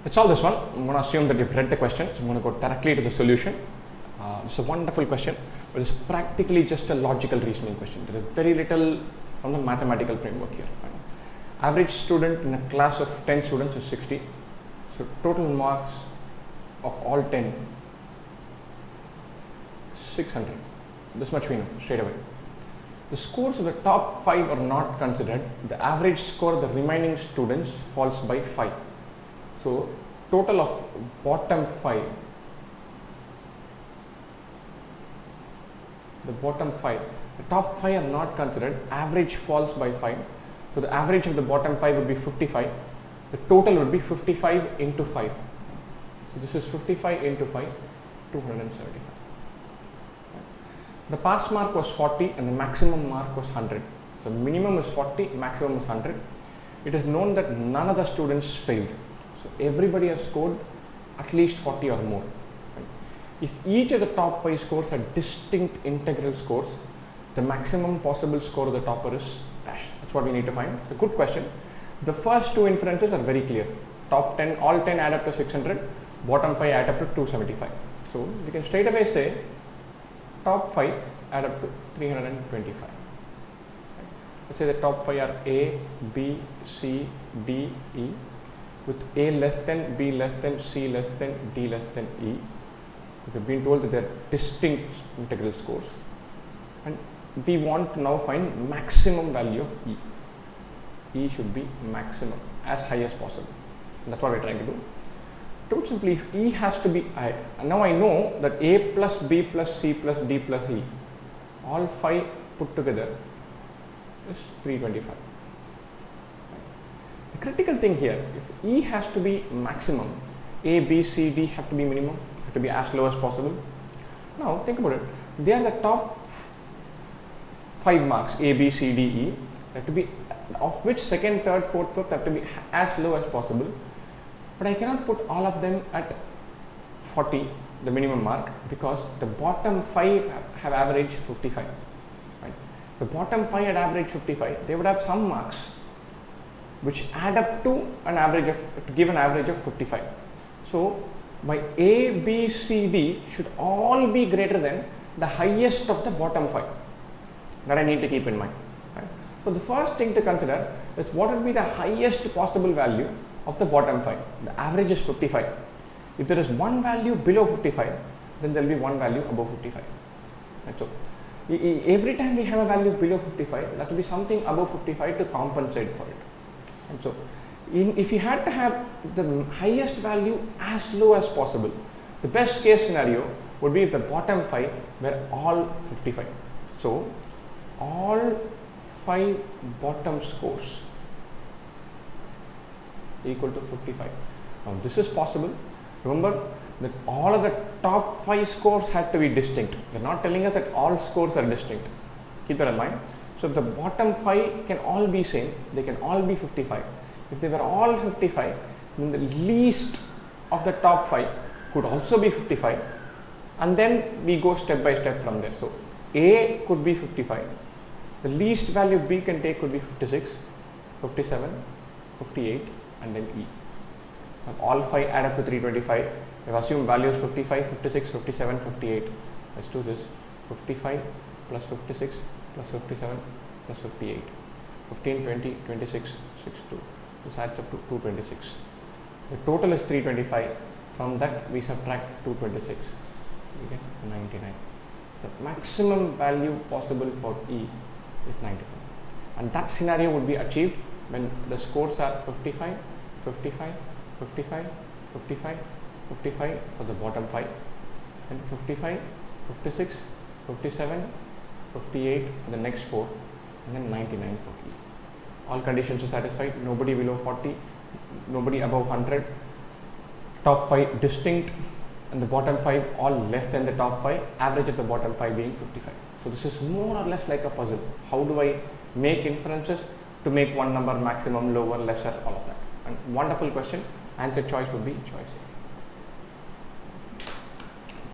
That's all this one. I'm going to assume that you've read the question, so I'm going to go directly to the solution. It's a wonderful question, but it's practically just a logical reasoning question. There is very little from the mathematical framework here. Average student in a class of 10 students is 60. So total marks of all 10, 600. This much we know straight away. The scores of the top 5 are not considered. The average score of the remaining students falls by 5. So total of bottom 5, the top 5 are not considered, average falls by 5. So the average of the bottom 5 would be 55. The total would be 55 into 5. So this is 55 into 5, 275. The pass mark was 40 and the maximum mark was 100. So minimum is 40, maximum is 100. It is known that none of the students failed. So everybody has scored at least 40 or more. If each of the top 5 scores are distinct integral scores, the maximum possible score of the topper is dash. That's what we need to find. It's a good question. The first two inferences are very clear. Top 10, all 10 add up to 600, bottom 5 add up to 275. So we can straight away say top 5 add up to 325. Let's say the top 5 are A, B, C, D, E, with A less than, B less than, C less than, D less than E. We have been told that they are distinct integral scores, and we want to now find maximum value of E. E should be maximum, as high as possible. And that's what we're trying to do. To put simply, if E has to be high, and now I know that A plus B plus C plus D plus E, all 5 put together is 325. The critical thing here, if E has to be maximum, A, B, C, D have to be minimum, have to be as low as possible. Now think about it, they are the top 5 marks, A, B, C, D, E, have to be, of which second, third, fourth, fifth have to be as low as possible. But I cannot put all of them at 40, the minimum mark, because the bottom 5 have average 55. Right? The bottom 5 at average 55, they would have some marks which add up to an average of, to give an average of 55. So my A, B, C, D should all be greater than the highest of the bottom 5. That I need to keep in mind. Right? So the first thing to consider is what would be the highest possible value of the bottom 5. The average is 55. If there is one value below 55, then there will be one value above 55. Right? So every time we have a value below 55, that will be something above 55 to compensate for it. And so if you had to have the highest value as low as possible, the best case scenario would be if the bottom 5 were all 55. So all 5 bottom scores equal to 55. Now this is possible. Remember that all of the top 5 scores had to be distinct. They're not telling us that all scores are distinct. Keep that in mind. So if the bottom 5 can all be same, they can all be 55. If they were all 55, then the least of the top 5 could also be 55, and then we go step by step from there. So A could be 55, the least value B can take could be 56, 57, 58, and then E. Now all 5 add up to 325. We have assumed values 55, 56, 57, 58. Let's do this. 55 plus 56 plus 57 plus 58. 15, 20, 26, 62. This adds up to 226. The total is 325. From that we subtract 226. We get 99. The maximum value possible for E is 99. And that scenario would be achieved when the scores are 55, 55, 55, 55, 55 for the bottom 5, and 55, 56, 57, 58 for the next 4, and then 99 for E. All conditions are satisfied, nobody below 40, nobody above 100, top 5 distinct, and the bottom 5 all less than the top 5, average of the bottom 5 being 55. So this is more or less like a puzzle. How do I make inferences to make one number maximum, lower, lesser, all of that? And wonderful question. Answer choice would be choice A.